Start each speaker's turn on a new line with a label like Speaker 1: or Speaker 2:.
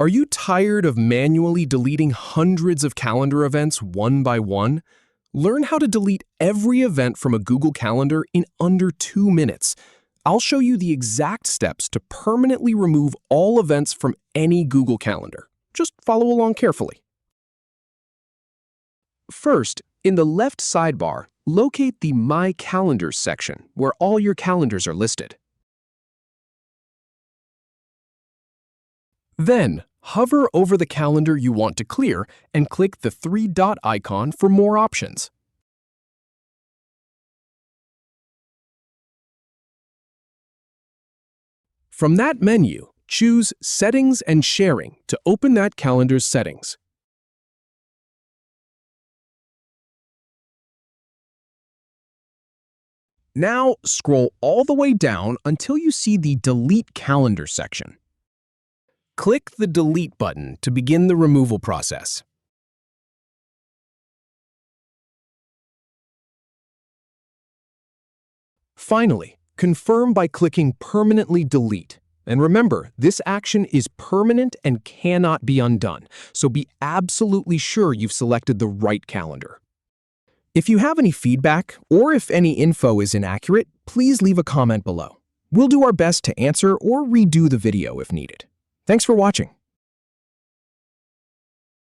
Speaker 1: Are you tired of manually deleting hundreds of calendar events one by one? Learn how to delete every event from a Google Calendar in under 2 minutes. I'll show you the exact steps to permanently remove all events from any Google Calendar. Just follow along carefully. First, in the left sidebar, locate the My Calendars section, where all your calendars are listed. Then, hover over the calendar you want to clear and click the 3-dot icon for more options. From that menu, choose Settings and Sharing to open that calendar's settings. Now, scroll all the way down until you see the Delete Calendar section. Click the Delete button to begin the removal process. Finally, confirm by clicking Permanently Delete. And remember, this action is permanent and cannot be undone, so be absolutely sure you've selected the right calendar. If you have any feedback, or if any info is inaccurate, please leave a comment below. We'll do our best to answer or redo the video if needed. Thanks for watching.